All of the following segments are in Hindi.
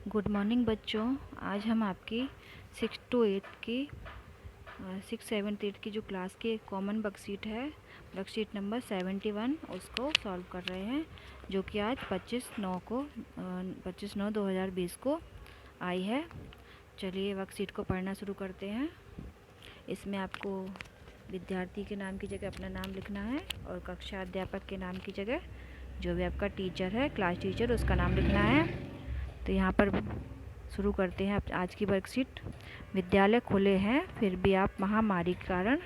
गुड मॉर्निंग बच्चों। आज हम आपकी 6 to 8 की 6, 7, 8 की जो क्लास की एक कॉमन वर्कशीट है, वर्कशीट नंबर 71, उसको सॉल्व कर रहे हैं, जो कि आज 25/9/2020 को आई है। चलिए वर्कशीट को पढ़ना शुरू करते हैं। इसमें आपको विद्यार्थी के नाम की जगह अपना नाम लिखना है और कक्षा अध्यापक के नाम की जगह जो भी आपका टीचर है, क्लास टीचर, उसका नाम लिखना है। तो यहाँ पर शुरू करते हैं आज की वर्कशीट। विद्यालय खुले हैं फिर भी आप महामारी के कारण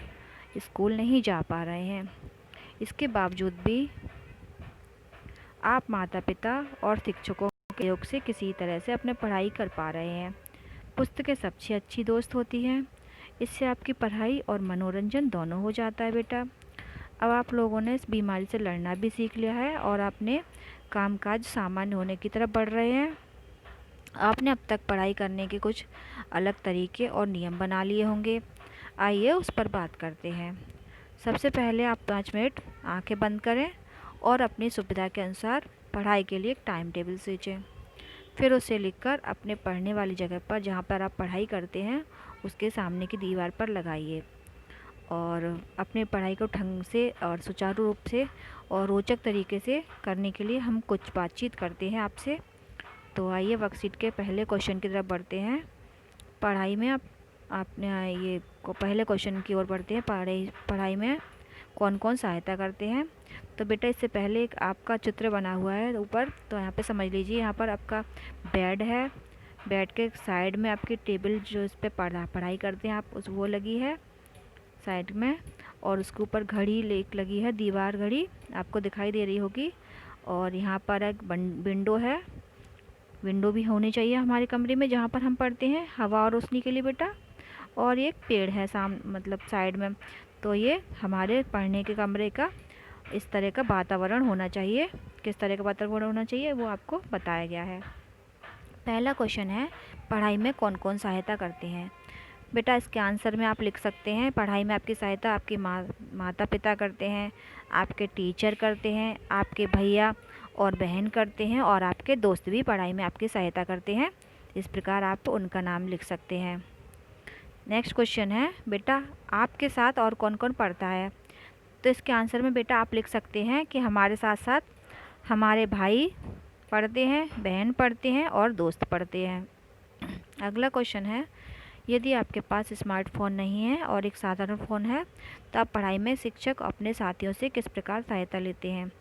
स्कूल नहीं जा पा रहे हैं। इसके बावजूद भी आप माता पिता और शिक्षकों के सहयोग से किसी तरह से अपने पढ़ाई कर पा रहे हैं। पुस्तकें सबसे अच्छी दोस्त होती हैं। इससे आपकी पढ़ाई और मनोरंजन दोनों हो जाता है बेटा। अब आप लोगों ने इस बीमारी से लड़ना भी सीख लिया है और अपने कामकाज सामान्य होने की तरफ बढ़ रहे हैं। आपने अब तक पढ़ाई करने के कुछ अलग तरीके और नियम बना लिए होंगे। आइए उस पर बात करते हैं। सबसे पहले आप 5 मिनट आंखें बंद करें और अपनी सुविधा के अनुसार पढ़ाई के लिए एक टाइम टेबल खींचें। फिर उसे लिखकर अपने पढ़ने वाली जगह पर, जहाँ पर आप पढ़ाई करते हैं, उसके सामने की दीवार पर लगाइए। और अपने पढ़ाई को ढंग से और सुचारू रूप से और रोचक तरीके से करने के लिए हम कुछ बातचीत करते हैं आपसे। तो आइए वर्कशीट के पहले क्वेश्चन की तरफ बढ़ते हैं। पढ़ाई में आपने ये पहले क्वेश्चन की ओर बढ़ते हैं। पढ़ाई में कौन कौन सहायता करते हैं। तो बेटा इससे पहले एक आपका चित्र बना हुआ है ऊपर, तो यहाँ पे समझ लीजिए, यहाँ पर आपका बेड है। बेड के साइड में आपकी टेबल जो इस पर पढ़ाई करते हैं आप, उस वो लगी है साइड में, और उसके ऊपर घड़ी लगी है, दीवार घड़ी आपको दिखाई दे रही होगी। और यहाँ पर एक विंडो है। विंडो भी होनी चाहिए हमारे कमरे में जहाँ पर हम पढ़ते हैं, हवा और रोशनी के लिए बेटा। और एक पेड़ है मतलब साइड में। तो ये हमारे पढ़ने के कमरे का इस तरह का वातावरण होना चाहिए। किस तरह का वातावरण होना चाहिए वो आपको बताया गया है। पहला क्वेश्चन है, पढ़ाई में कौन कौन सहायता करते हैं। बेटा इसके आंसर में आप लिख सकते हैं, पढ़ाई में आपकी सहायता आपके माता पिता करते हैं, आपके टीचर करते हैं, आपके भैया और बहन करते हैं, और आपके दोस्त भी पढ़ाई में आपकी सहायता करते हैं। इस प्रकार आप उनका नाम लिख सकते हैं। नेक्स्ट क्वेश्चन है, बेटा आपके साथ और कौन कौन पढ़ता है। तो इसके आंसर में बेटा आप लिख सकते हैं कि हमारे साथ साथ हमारे भाई पढ़ते हैं, बहन पढ़ते हैं और दोस्त पढ़ते हैं। अगला क्वेश्चन है, यदि आपके पास स्मार्टफोन नहीं है और एक साधारण फ़ोन है, तो आप पढ़ाई में शिक्षक अपने साथियों से किस प्रकार सहायता लेते हैं।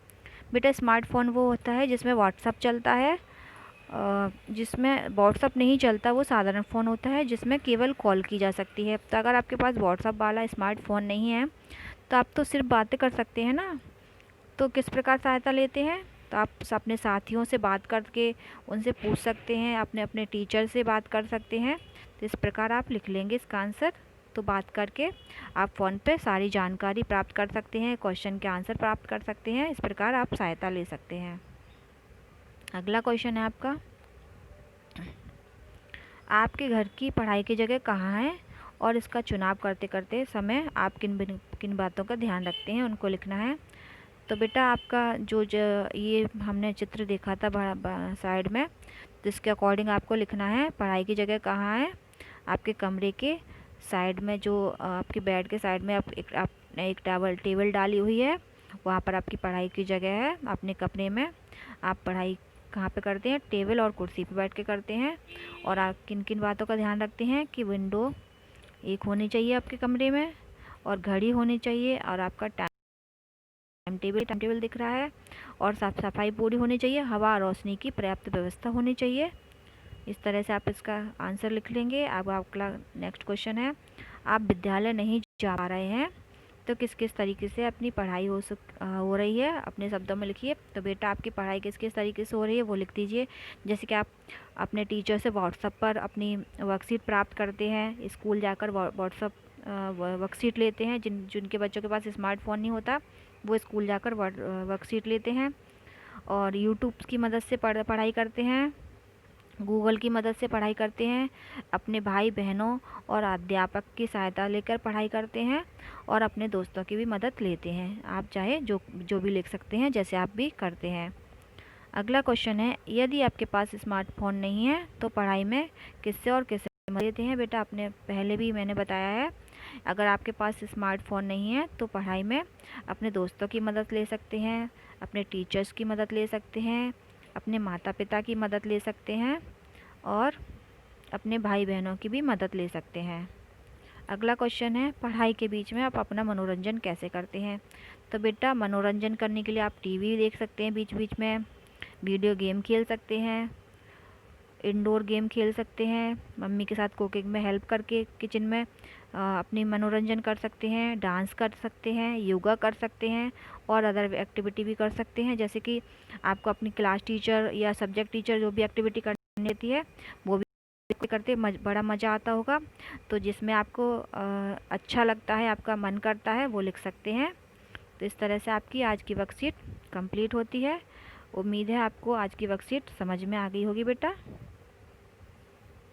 बेटा स्मार्टफोन वो होता है जिसमें व्हाट्सअप चलता है। जिसमें व्हाट्सअप नहीं चलता वो साधारण फ़ोन होता है जिसमें केवल कॉल की जा सकती है। तो अगर आपके पास व्हाट्सअप वाला स्मार्टफोन नहीं है तो आप तो सिर्फ बातें कर सकते हैं ना। तो किस प्रकार सहायता लेते हैं, तो आप अपने साथियों से बात करके उनसे पूछ सकते हैं, अपने अपने टीचर से बात कर सकते हैं। तो इस प्रकार आप लिख लेंगे इसका आंसर। तो बात करके आप फ़ोन पे सारी जानकारी प्राप्त कर सकते हैं, क्वेश्चन के आंसर प्राप्त कर सकते हैं। इस प्रकार आप सहायता ले सकते हैं। अगला क्वेश्चन है आपका, आपके घर की पढ़ाई की जगह कहाँ है और इसका चुनाव करते करते समय आप किन बातों का ध्यान रखते हैं, उनको लिखना है। तो बेटा आपका ये हमने चित्र देखा था साइड में, तो इसके अकॉर्डिंग आपको लिखना है पढ़ाई की जगह कहाँ है। आपके कमरे के साइड में, जो आपके बेड के साइड में आपने एक टेबल डाली हुई है, वहाँ पर आपकी पढ़ाई की जगह है। अपने कमरे में आप पढ़ाई कहाँ पे करते हैं, टेबल और कुर्सी पे बैठ के करते हैं। और आप किन किन बातों का ध्यान रखते हैं कि विंडो एक होनी चाहिए आपके कमरे में, और घड़ी होनी चाहिए, और आपका टाइम टेबल दिख रहा है, और साफ सफाई पूरी होनी चाहिए, हवा और रोशनी की पर्याप्त व्यवस्था होनी चाहिए। इस तरह से आप इसका आंसर लिख लेंगे। अब आपका नेक्स्ट क्वेश्चन है, आप विद्यालय नहीं जा पा रहे हैं, तो किस किस तरीके से अपनी पढ़ाई हो रही है, अपने शब्दों में लिखिए। तो बेटा आपकी पढ़ाई किस किस तरीके से हो रही है वो लिख दीजिए। जैसे कि आप अपने टीचर से व्हाट्सएप पर अपनी वर्कशीट प्राप्त करते हैं, स्कूल जाकर व्हाट्सएप वर्कशीट लेते हैं। जिनके बच्चों के पास स्मार्टफोन नहीं होता वो स्कूल जाकर वर्कशीट लेते हैं, और यूट्यूब की मदद से पढ़ाई करते हैं, गूगल की मदद से पढ़ाई करते हैं, अपने भाई बहनों और अध्यापक की सहायता लेकर पढ़ाई करते हैं, और अपने दोस्तों की भी मदद लेते हैं। आप चाहे जो जो भी लिख सकते हैं, जैसे आप भी करते हैं। अगला क्वेश्चन है, यदि आपके पास स्मार्टफोन नहीं है तो पढ़ाई में किससे और कैसे मदद लेते हैं? बेटा आपने पहले भी मैंने बताया है, अगर आपके पास स्मार्टफोन नहीं है तो पढ़ाई में अपने दोस्तों की मदद ले सकते हैं, अपने टीचर्स की मदद ले सकते हैं, अपने माता पिता की मदद ले सकते हैं और अपने भाई बहनों की भी मदद ले सकते हैं। अगला क्वेश्चन है, पढ़ाई के बीच में आप अपना मनोरंजन कैसे करते हैं? तो बेटा मनोरंजन करने के लिए आप टीवी देख सकते हैं, बीच बीच में वीडियो गेम खेल सकते हैं, इंडोर गेम खेल सकते हैं, मम्मी के साथ कुकिंग में हेल्प करके किचन में अपनी मनोरंजन कर सकते हैं, डांस कर सकते हैं, योगा कर सकते हैं और अदर एक्टिविटी भी कर सकते हैं। जैसे कि आपको अपनी क्लास टीचर या सब्जेक्ट टीचर जो भी एक्टिविटी करनी होती है वो भी करते बड़ा मज़ा आता होगा। तो जिसमें आपको अच्छा लगता है, आपका मन करता है, वो लिख सकते हैं। तो इस तरह से आपकी आज की वर्कशीट कंप्लीट होती है। उम्मीद है आपको आज की वर्कशीट समझ में आ गई होगी बेटा।